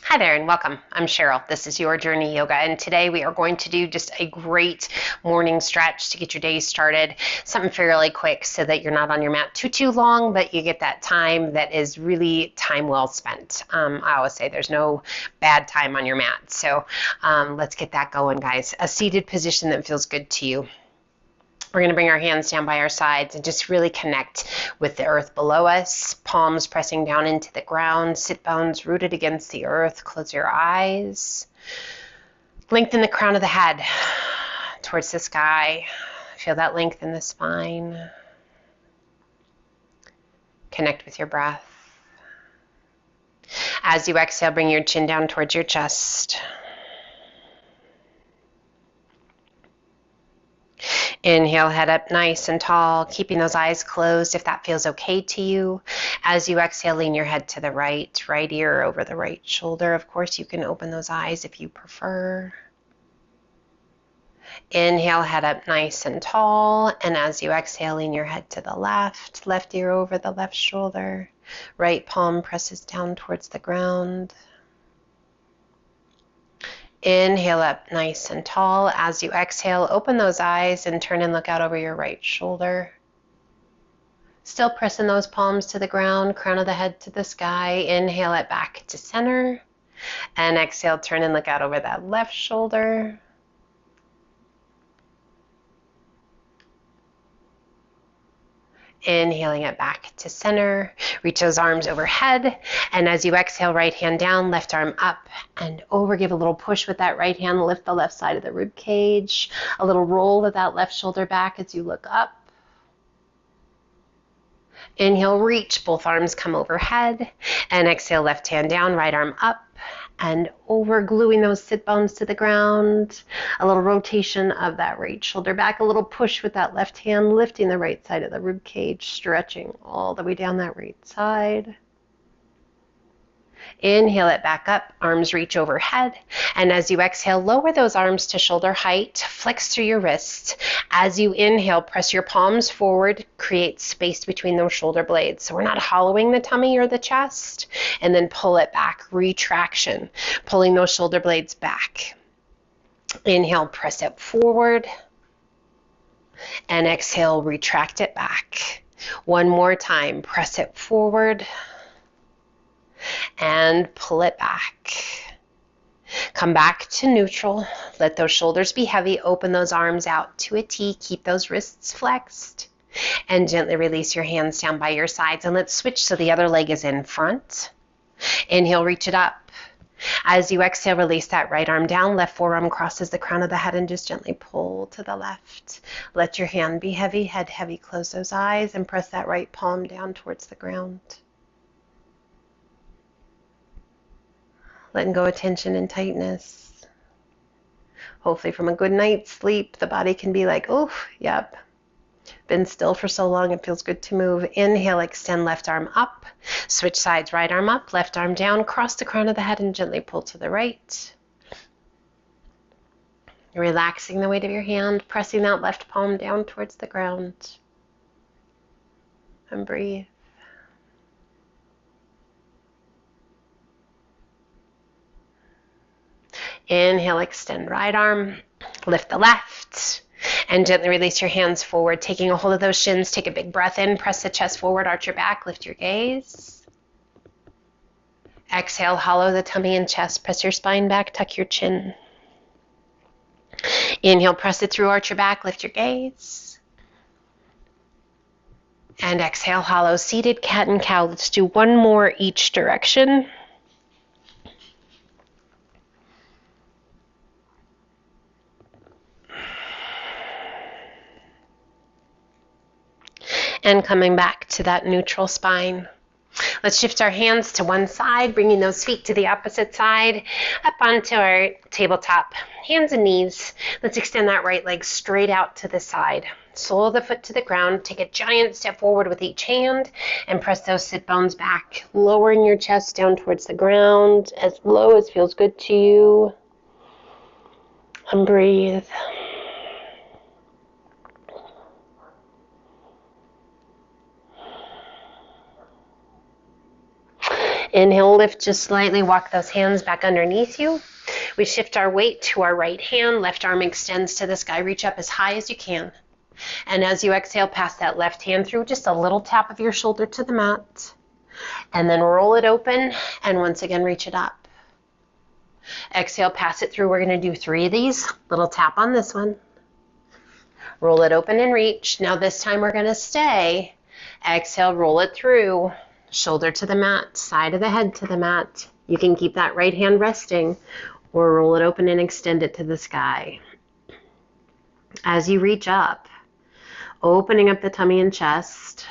Hi there and welcome. I'm Cheryl. This is Your Journey Yoga, and today we are going to do just a great morning stretch to get your day started. Something fairly quick so that you're not on your mat too long, but you get that time that is really time well spent. I always say there's no bad time on your mat, so let's get that going, guys. A seated position that feels good to you. We're going to bring our hands down by our sides and just really connect with the earth below us, palms pressing down into the ground, sit bones rooted against the earth. Close your eyes. Lengthen the crown of the head towards the sky. Feel that length in the spine. Connect with your breath. As you exhale, bring your chin down towards your chest. Inhale, head up nice and tall, keeping those eyes closed if that feels okay to you. As you exhale, lean your head to the right ear over the right shoulder. Of course, you can open those eyes if you prefer. Inhale, head up nice and tall, and as you exhale, lean your head to the left ear over the left shoulder. Right palm presses down towards the ground. Inhale up nice and tall. As you exhale, open those eyes and turn and look out over your right shoulder. Still pressing those palms to the ground, crown of the head to the sky. Inhale it back to center. And exhale, turn and look out over that left shoulder. Inhaling it back to center. Reach those arms overhead. And as you exhale, right hand down, left arm up and over. Give a little push with that right hand. Lift the left side of the rib cage. A little roll of that left shoulder back as you look up. Inhale, reach. Both arms come overhead. And exhale, left hand down, right arm up and over, gluing those sit bones to the ground. A little rotation of that right shoulder back, a little push with that left hand, lifting the right side of the rib cage, stretching all the way down that right side. Inhale it back up, arms reach overhead, and as you exhale, lower those arms to shoulder height, flex through your wrists. As you inhale, press your palms forward, create space between those shoulder blades. So we're not hollowing the tummy or the chest, and then pull it back, retraction, pulling those shoulder blades back. Inhale, press it forward, and exhale, retract it back. One more time, press it forward, and pull it back. Come back to neutral. Let those shoulders be heavy. Open those arms out to a T. Keep those wrists flexed. And gently release your hands down by your sides. And let's switch so the other leg is in front. Inhale, reach it up. As you exhale, release that right arm down. Left forearm crosses the crown of the head and just gently pull to the left. Let your hand be heavy, head heavy. Close those eyes and press that right palm down towards the ground. Letting go of tension and tightness. Hopefully from a good night's sleep, the body can be like, oh, yep, been still for so long, it feels good to move. Inhale, extend left arm up. Switch sides, right arm up, left arm down. Cross the crown of the head and gently pull to the right. Relaxing the weight of your hand, pressing that left palm down towards the ground. And breathe. Inhale, extend right arm, lift the left, and gently release your hands forward, taking a hold of those shins. Take a big breath in, press the chest forward, arch your back, lift your gaze. Exhale, hollow the tummy and chest, press your spine back, tuck your chin. Inhale, press it through, arch your back, lift your gaze. And exhale, hollow, seated cat and cow. Let's do one more each direction. And coming back to that neutral spine. Let's shift our hands to one side, bringing those feet to the opposite side, up onto our tabletop, hands and knees. Let's extend that right leg straight out to the side. Sole of the foot to the ground. Take a giant step forward with each hand and press those sit bones back, lowering your chest down towards the ground, as low as feels good to you. And breathe. Inhale, lift just slightly, walk those hands back underneath you. We shift our weight to our right hand, left arm extends to the sky, reach up as high as you can. And as you exhale, pass that left hand through, just a little tap of your shoulder to the mat. And then roll it open, and once again, reach it up. Exhale, pass it through. We're going to do 3 of these. Little tap on this one. Roll it open and reach. Now this time we're going to stay. Exhale, roll it through. Shoulder to the mat, side of the head to the mat. You can keep that right hand resting or roll it open and extend it to the sky. As you reach up, opening up the tummy and chest,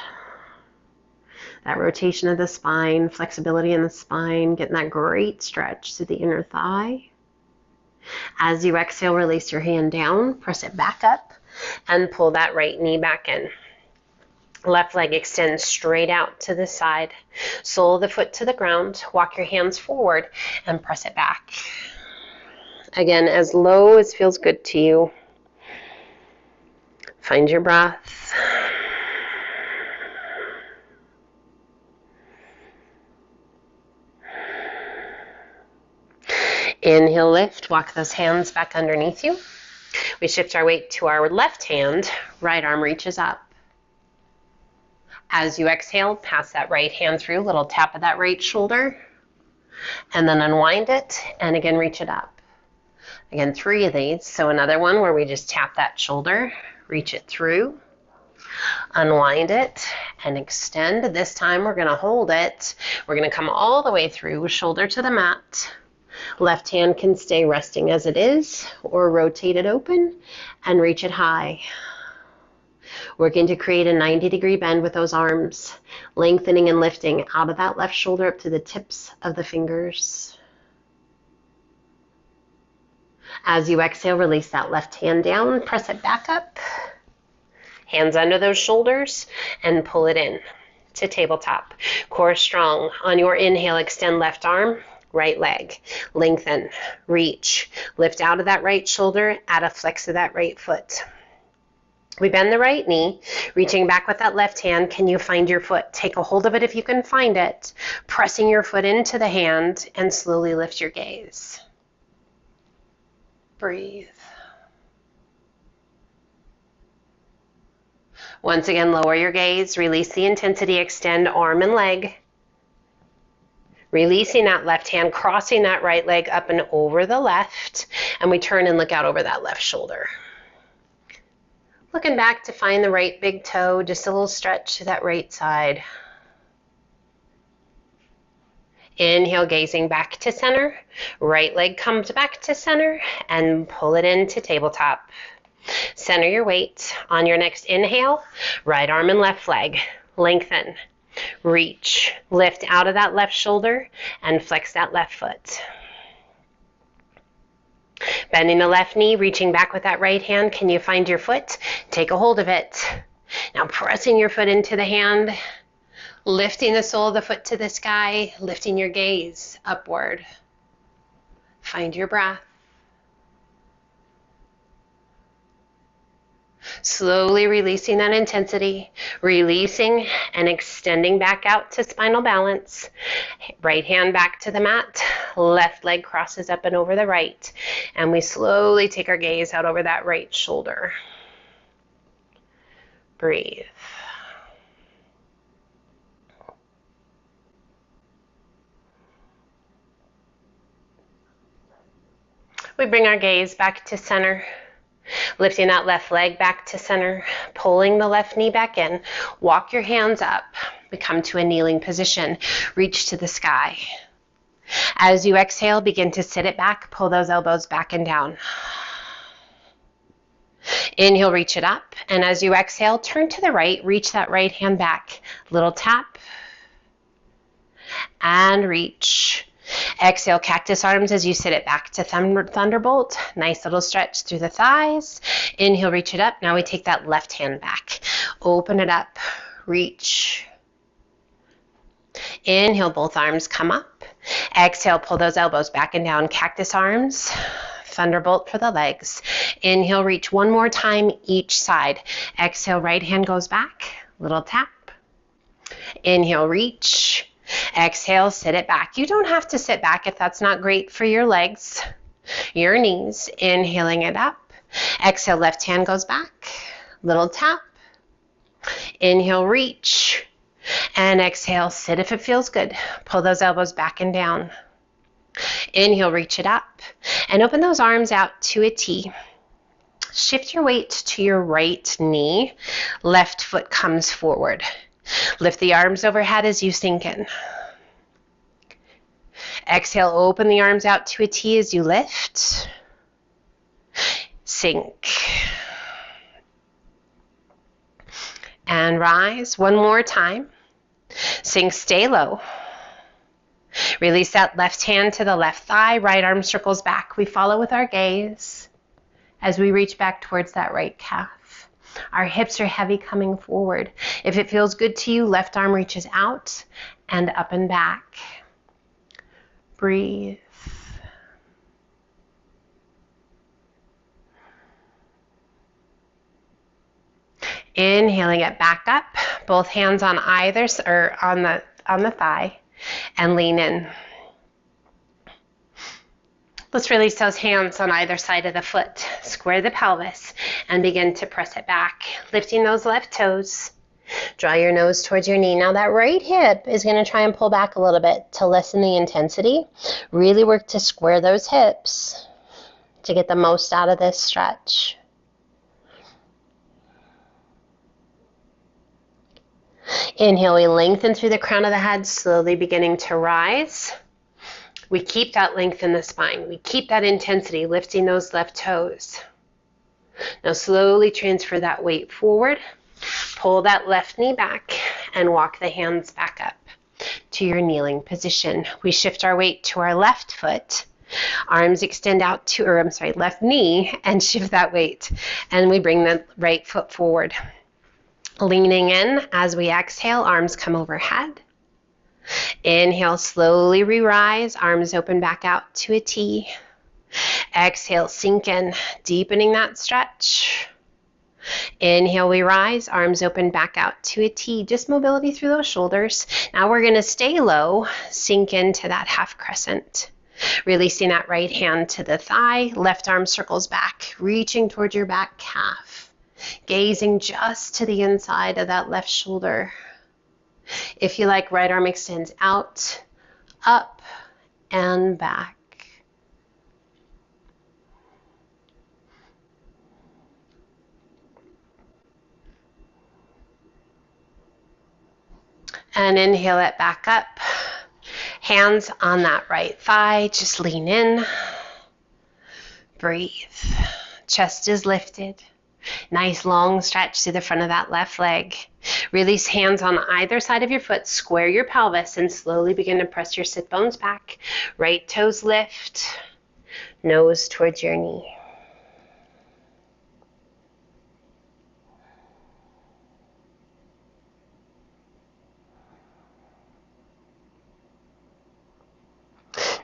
that rotation of the spine, flexibility in the spine, getting that great stretch to the inner thigh. As you exhale, release your hand down, press it back up, and pull that right knee back in. Left leg extends straight out to the side. Sole of the foot to the ground. Walk your hands forward and press it back. Again, as low as feels good to you. Find your breath. Inhale, lift. Walk those hands back underneath you. We shift our weight to our left hand. Right arm reaches up. As you exhale, pass that right hand through, little tap of that right shoulder, and then unwind it, and again, reach it up. Again, 3 of these. So another one where we just tap that shoulder, reach it through, unwind it, and extend. This time we're going to hold it. We're going to come all the way through, shoulder to the mat. Left hand can stay resting as it is, or rotate it open and reach it high. Working to create a 90-degree bend with those arms, lengthening and lifting out of that left shoulder up to the tips of the fingers. As you exhale, release that left hand down, press it back up, hands under those shoulders, and pull it in to tabletop. Core strong. On your inhale, extend left arm, right leg, lengthen, reach, lift out of that right shoulder, add a flex of that right foot. We bend the right knee, reaching back with that left hand. Can you find your foot? Take a hold of it if you can find it. Pressing your foot into the hand and slowly lift your gaze. Breathe. Once again, lower your gaze, release the intensity, extend arm and leg. Releasing that left hand, crossing that right leg up and over the left, and we turn and look out over that left shoulder. Looking back to find the right big toe, just a little stretch to that right side. Inhale, gazing back to center. Right leg comes back to center and pull it into tabletop. Center your weight. On your next inhale, right arm and left leg. Lengthen, reach, lift out of that left shoulder and flex that left foot. Bending the left knee, reaching back with that right hand. Can you find your foot? Take a hold of it. Now pressing your foot into the hand, lifting the sole of the foot to the sky, lifting your gaze upward. Find your breath. Slowly releasing that intensity, releasing and extending back out to spinal balance. Right hand back to the mat, left leg crosses up and over the right, and we slowly take our gaze out over that right shoulder. Breathe. We bring our gaze back to center. Lifting that left leg back to center, pulling the left knee back in. Walk your hands up. We come to a kneeling position. Reach to the sky. As you exhale, begin to sit it back. Pull those elbows back and down. Inhale, reach it up. And as you exhale, turn to the right. Reach that right hand back. Little tap. And reach. Exhale, cactus arms as you sit it back to thunderbolt. Nice little stretch through the thighs. Inhale, reach it up. Now we take that left hand back. Open it up. Reach. Inhale, both arms come up. Exhale, pull those elbows back and down. Cactus arms. Thunderbolt for the legs. Inhale, reach one more time each side. Exhale, right hand goes back. Little tap. Inhale, reach. Exhale, sit it back. You don't have to sit back if that's not great for your legs, your knees. Inhaling it up. Exhale, left hand goes back. Little tap. Inhale, reach. And exhale, sit if it feels good. Pull those elbows back and down. Inhale, reach it up. And open those arms out to a T. Shift your weight to your right knee. Left foot comes forward. Lift the arms overhead as you sink in. Exhale, open the arms out to a T as you lift. Sink. And rise. One more time. Sink, stay low. Release that left hand to the left thigh. Right arm circles back. We follow with our gaze as we reach back towards that right calf. Our hips are heavy coming forward. If it feels good to you, left arm reaches out and up and back. Breathe. Inhaling it back up, both hands on either or on the thigh, and lean in. Let's release those hands on either side of the foot. Square the pelvis and begin to press it back, lifting those left toes. Draw your nose towards your knee. Now that right hip is going to try and pull back a little bit to lessen the intensity. Really work to square those hips to get the most out of this stretch. Inhale, we lengthen through the crown of the head, slowly beginning to rise. We keep that length in the spine. We keep that intensity, lifting those left toes. Now slowly transfer that weight forward. Pull that left knee back and walk the hands back up to your kneeling position. We shift our weight to our left foot. Arms extend out to, left knee, and shift that weight. And we bring the right foot forward. Leaning in as we exhale, arms come overhead. Inhale, slowly re-rise, arms open back out to a T. Exhale, sink in, deepening that stretch. Inhale, we rise, arms open back out to a T. Just mobility through those shoulders. Now we're going to stay low, sink into that half crescent. Releasing that right hand to the thigh, left arm circles back, reaching towards your back calf. Gazing just to the inside of that left shoulder. If you like, right arm extends out, up, and back. And inhale it back up. Hands on that right thigh, just lean in. Breathe. Chest is lifted. Nice long stretch to the front of that left leg. Release hands on either side of your foot. Square your pelvis and slowly begin to press your sit bones back. Right toes lift. Nose towards your knee.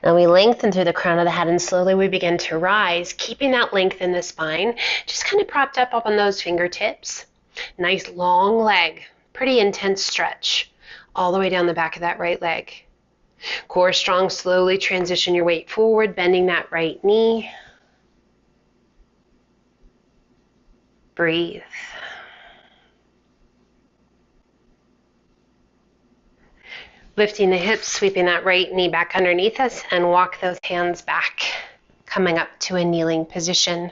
Now we lengthen through the crown of the head and slowly we begin to rise, keeping that length in the spine, just kind of propped up on those fingertips. Nice long leg, pretty intense stretch all the way down the back of that right leg. Core strong, slowly transition your weight forward, bending that right knee. Breathe. Lifting the hips, sweeping that right knee back underneath us, and walk those hands back, coming up to a kneeling position.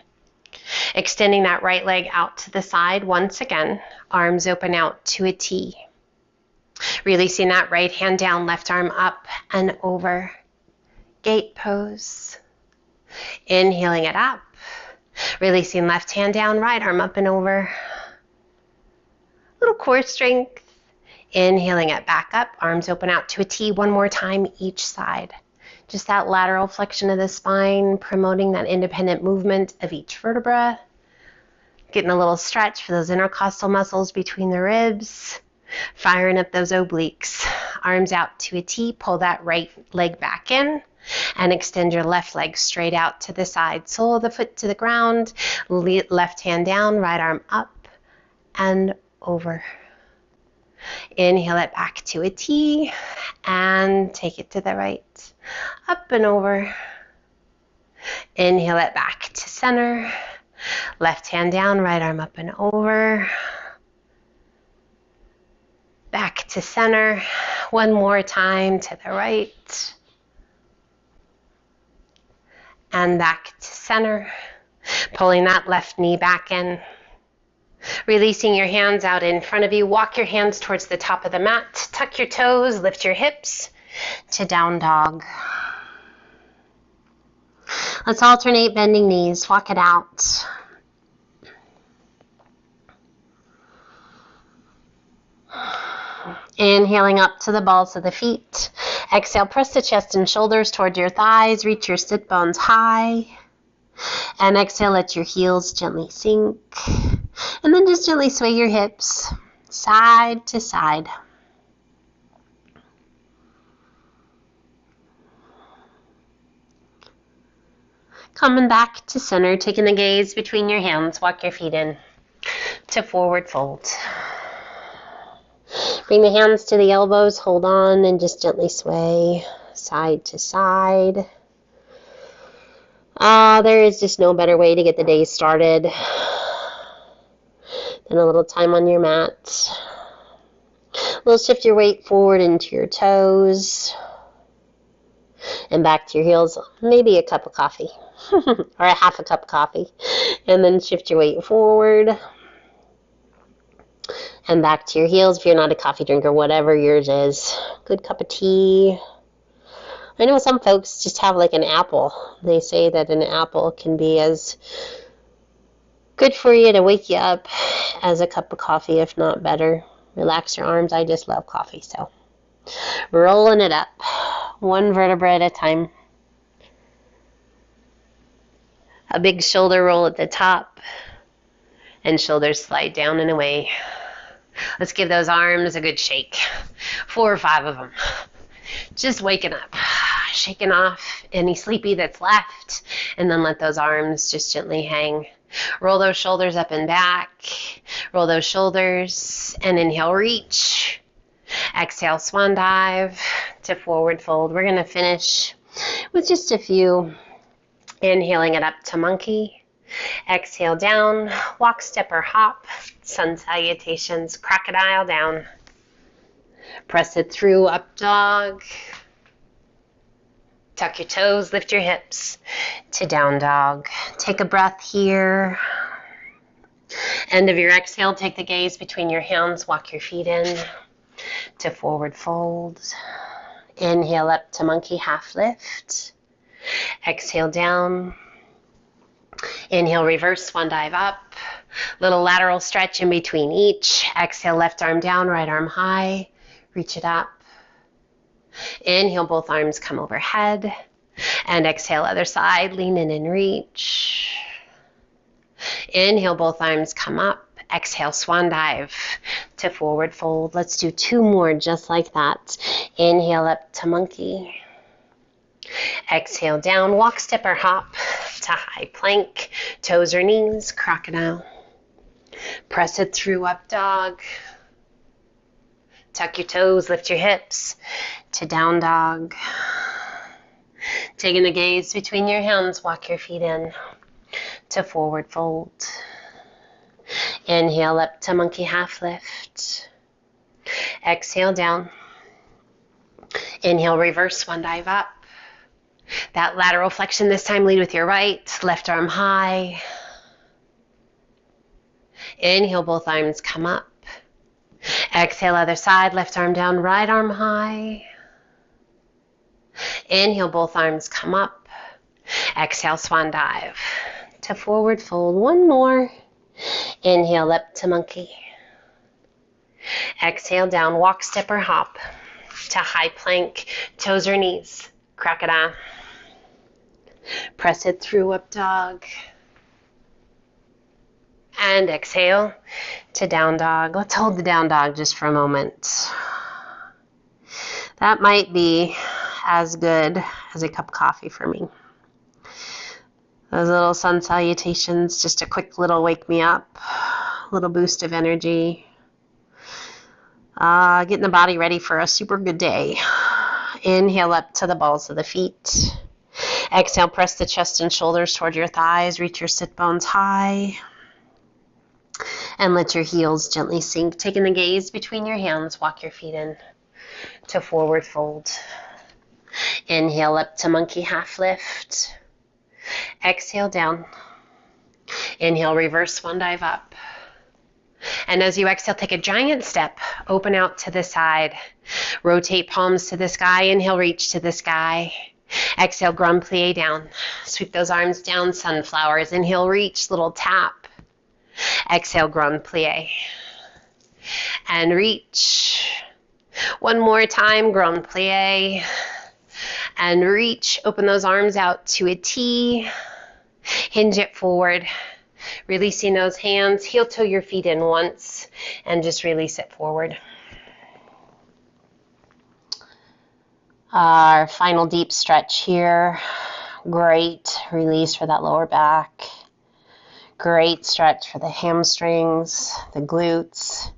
Extending that right leg out to the side once again, arms open out to a T. Releasing that right hand down, left arm up and over. Gate pose. Inhaling it up. Releasing left hand down, right arm up and over. Little core strength. Inhaling it back up, arms open out to a T one more time each side. Just that lateral flexion of the spine, promoting that independent movement of each vertebra. Getting a little stretch for those intercostal muscles between the ribs. Firing up those obliques. Arms out to a T, pull that right leg back in. And extend your left leg straight out to the side. Sole of the foot to the ground, left hand down, right arm up and over. Inhale it back to a T and take it to the right. Up and over. Inhale it back to center. Left hand down, right arm up and over. Back to center. One more time to the right. And back to center. Pulling that left knee back in. Releasing your hands out in front of you. Walk your hands towards the top of the mat. Tuck your toes, lift your hips to down dog. Let's alternate bending knees. Walk it out. Inhaling up to the balls of the feet. Exhale, press the chest and shoulders toward your thighs. Reach your sit bones high. And exhale, let your heels gently sink. And then just gently sway your hips side to side. Coming back to center, taking the gaze between your hands. Walk your feet in to forward fold. Bring the hands to the elbows, hold on, and just gently sway side to side. There is just no better way to get the day started than a little time on your mat. We'll shift your weight forward into your toes and back to your heels, maybe a cup of coffee or a half a cup of coffee, and then shift your weight forward and back to your heels if you're not a coffee drinker, whatever yours is. Good cup of tea. I know some folks just have like an apple. They say that an apple can be as good for you to wake you up as a cup of coffee, if not better. Relax your arms. I just love coffee, so rolling it up, one vertebra at a time. A big shoulder roll at the top, and shoulders slide down and away. Let's give those arms a good shake. 4 or 5 of them. Just waking up, shaking off any sleepy that's left, and then let those arms just gently hang. Roll those shoulders up and back. Roll those shoulders, and inhale, reach. Exhale, swan dive to forward fold. We're going to finish with just a few. Inhaling it up to monkey. Exhale down, walk, step, or hop. Sun salutations, crocodile down. Press it through, up dog. Tuck your toes, lift your hips to down dog. Take a breath here. End of your exhale, take the gaze between your hands, walk your feet in to forward fold. Inhale up to monkey half lift. Exhale down. Inhale, reverse swan dive up. Little lateral stretch in between each. Exhale, left arm down, right arm high. Reach it up. Inhale, both arms come overhead. And exhale, other side, lean in and reach. Inhale, both arms come up. Exhale, swan dive to forward fold. Let's do 2 more just like that. Inhale up to monkey. Exhale down, walk, step, or hop to high plank. Toes or knees, crocodile. Press it through, up dog. Tuck your toes, lift your hips to down dog. Taking the gaze between your hands, walk your feet in to forward fold. Inhale up to monkey half lift. Exhale down. Inhale, reverse swan dive up. That lateral flexion this time, lead with your right, left arm high. Inhale, both arms come up. Exhale, other side, left arm down, right arm high. Inhale, both arms come up. Exhale, swan dive to forward fold. 1 more. Inhale up to monkey. Exhale down, walk, step, or hop to high plank, toes or knees, crocodile. Press it through, up dog. And exhale to down dog. Let's hold the down dog just for a moment. That might be as good as a cup of coffee for me. Those little sun salutations, just a quick little wake me up, little boost of energy. Getting the body ready for a super good day. Inhale up to the balls of the feet. Exhale, press the chest and shoulders toward your thighs. Reach your sit bones high. And let your heels gently sink. Taking the gaze between your hands, walk your feet in to forward fold. Inhale up to monkey half lift. Exhale down. Inhale, reverse one dive up. And as you exhale, take a giant step. Open out to the side. Rotate palms to the sky. Inhale, reach to the sky. Exhale, grand plie down. Sweep those arms down, sunflowers. Inhale, reach, little tap. Exhale, grand plie. And reach. One more time, grand plie. And reach. Open those arms out to a T. Hinge it forward. Releasing those hands. Heel toe your feet in once. And just release it forward. Our final deep stretch here. Great release for that lower back. Great stretch for the hamstrings, the glutes.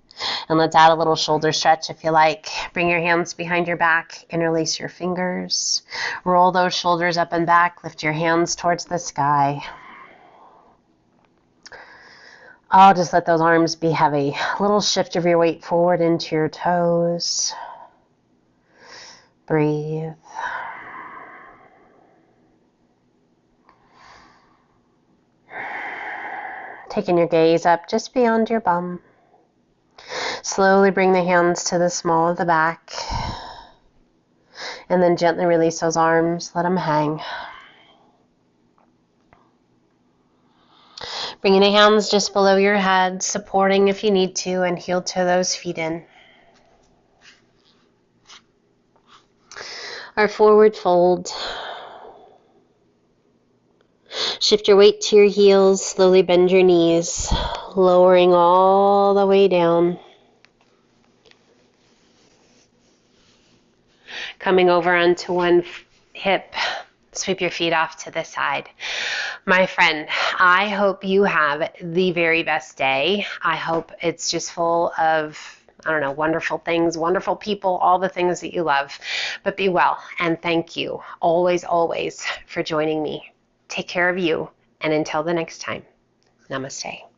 And let's add a little shoulder stretch if you like. Bring your hands behind your back, interlace your fingers. Roll those shoulders up and back, lift your hands towards the sky. Oh, just let those arms be heavy. A little shift of your weight forward into your toes. Breathe. Taking your gaze up just beyond your bum. Slowly bring the hands to the small of the back. And then gently release those arms. Let them hang. Bringing the hands just below your head, supporting if you need to, and heel toe those feet in. Our forward fold. Shift your weight to your heels, slowly bend your knees, lowering all the way down. Coming over onto one hip, sweep your feet off to the side. My friend, I hope you have the very best day. I hope it's just full of, wonderful things, wonderful people, all the things that you love. But be well, and thank you always, always for joining me. Take care of you, and until the next time, namaste.